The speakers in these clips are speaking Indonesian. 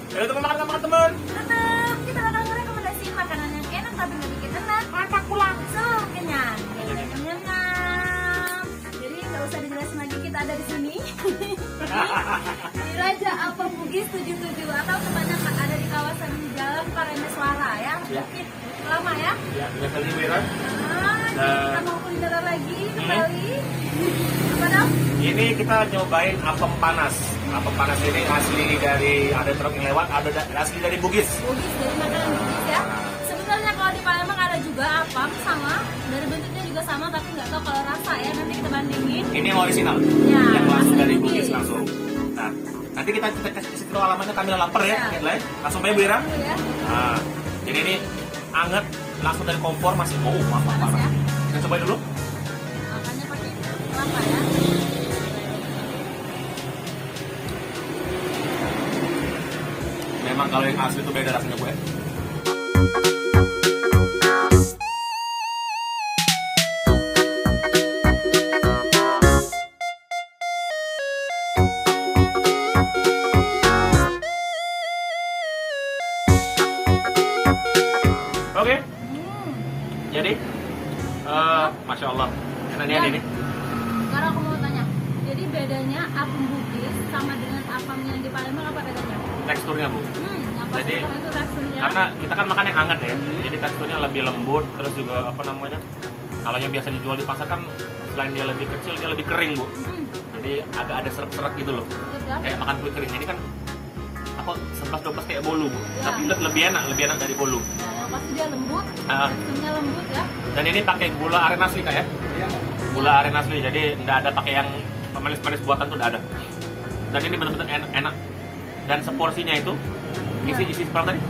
Ayo teman makan teman-teman. Tetap kita bakal ngerekomendasiin makanan yang enak tapi nggak bikin enak. Mantap pulang. Kenyang. Nyam. Jadi nggak usah dijelasin lagi, kita ada di sini. Di Raja Apem Bugis 77 atau tepatnya ada di kawasan Jalan Parameswara ya. Bukit Lama ya. Ya, dengan kali Wira. Kita mau kuliner lagi kembali. Apa dong? Ini kita nyobain apem panas. Apem panas ini asli dari ada truk yang lewat, ada asli dari Bugis. Bugis, dari makanan Bugis ya. Sebenarnya kalau di Palembang ada juga apam sama, dari bentuknya juga sama tapi nggak tahu kalau rasa ya. Nanti kita bandingin. Ini yang original, Ya, yang langsung asli dari Bugis. Bugis langsung. Nah, nanti kita kasih tahu alamatnya, kami lapar ya, Ya. lain. Langsung aja Bu Ira. Dulu ya. Nah, jadi ini anget langsung dari kompor masih mau Panas ya. Kita cobain dulu. Makanya pakai kelapa ya. Memang kalau yang asli itu beda rasanya Bu ya. Oke, jadi Masya Allah, enaknya Ya. ini. Sekarang aku mau tanya, jadi bedanya apem Bugis sama dengan apem yang di Palembang apa bedanya? Teksturnya Bu. Yang pasti Jadi, itu teksturnya. Karena kita kan makan yang hangat ya, jadi teksturnya lebih lembut, terus juga apa namanya, kalau yang biasa dijual di pasar kan selain dia lebih kecil, dia lebih kering Bu. Jadi agak ada seret-seret gitu loh, Betul. kayak makan kue kering. Ini kan apa 11-12 kayak bolu Bu, Ya. tapi lebih enak dari bolu. Nah, yang pasti dia lembut, Ah. teksturnya lembut ya. Dan ini pakai gula aren asli Kak ya? Gula aren asli, jadi nggak ada pakai yang pemanis-pemanis buatan tuh nggak ada. Dan ini benar-benar enak. Dan seporsinya itu isi berapa tadi?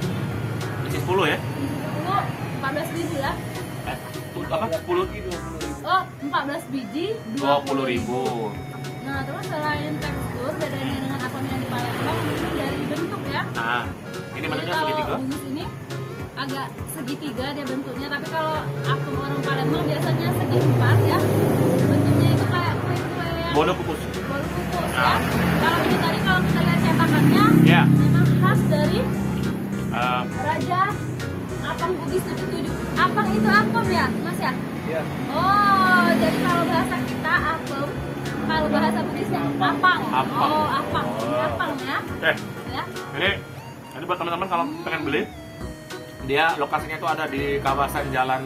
Isi 10 ya? Itu 14.000 ya. Apa? 10? Oh, 14 biji 20.000. Nah, terus selain tekstur, bedanya dengan apem yang di Palembang itu dari bentuk ya. Nah, ini Jadi bentuknya kalau segitiga. Bugis ini agak segitiga dia bentuknya, tapi kalau apem orang Palembang biasanya segi empat ya. Bentuknya itu kayak kue-kue yang Bolu kukus. bolu kukus ya. Ah. Kalau ini tadi kalau kita lihat cetakannya, Ya. memang khas dari Eh, Raja Apem Bugis 77. Apem itu apem ya, Mas ya? Iya. Oh, jadi kalau bahasa kita apem, kalau bahasa Bugisnya apang. Apang. Oh, apang. Ini apang ya. Ya. ini buat teman-teman kalau pengen beli, dia lokasinya itu ada di kawasan jalan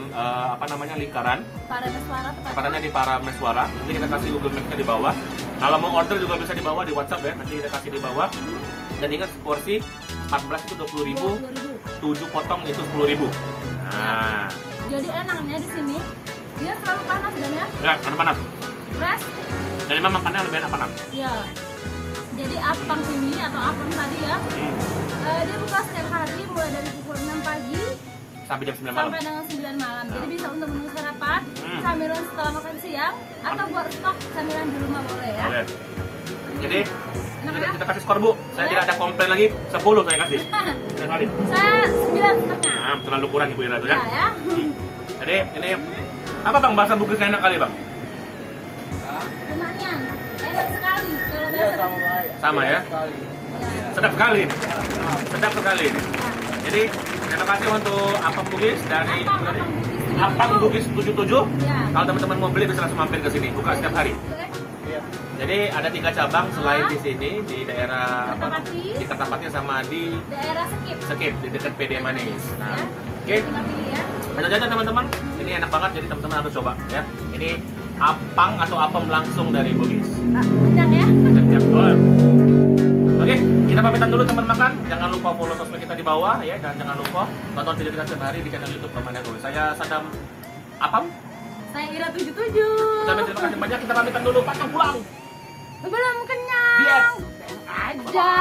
apa namanya Lingkaran. Parameswara tepatnya. Tepatnya di Parameswara. Nanti kita kasih Google Map-nya di bawah. Kalau mau order juga bisa di bawah di WhatsApp ya. Nanti kita kasih di bawah. Dan ingat porsi 14 itu 20.000, 7 potong itu 10.000. Nah, Jadi enaknya di sini dia selalu panas dan ya, ya panas. fresh. Dan memang makannya lebih enak panas. Ya. Jadi apang ini atau apem tadi ya, dia buka setiap hari mulai dari pukul 6 pagi Sampai jam 9 malam. sampai dengan 9 malam. Jadi bisa untuk menu sarapan, camilan setelah makan siang, atau buat stok camilan di rumah boleh ya. Boleh. Jadi Enak kita, ya? kita kasih skor Bu. Saya tidak ada komplain lagi. 10 saya kasih. Saya kali. Saya 9,5. Nah, terlalu kurang Ibu Ira tuh ya. Ya, ya. Jadi ini apa Bang, bahasa Bugisnya enak kali Bang? Lumayan, enak sekali kalau bahasa Sama ya. Sedap sekali. Sedap sekali. Jadi terima kasih untuk Apem Bugis dari Apem Bugis 77. Ya. Kalau teman-teman mau beli bisa langsung mampir ke sini. Buka setiap hari. Jadi ada 3 cabang selain di sini di daerah Kertapati. di Kertapati sama di Daerah Sekip. Sekip di dekat PD Manis. Nah, Ya. oke. Tinggal pilih ya. Lanjut aja teman-teman. Ini enak banget jadi teman-teman harus coba ya. Ini apang atau apem langsung dari Bugis. Pak, kenyang ya. Siap. Oke, kita pamitan dulu teman makan. Jangan lupa follow sosmed kita di bawah ya, dan jangan lupa tonton video kita setiap hari di channel YouTube Pemandangan Dulu. Saya Sadam Apam. Saya Ira 77. Ucapin terima kasih banyak. Kita pamitan dulu. Pantang pulang. Belum kenyang. Diet. Aja.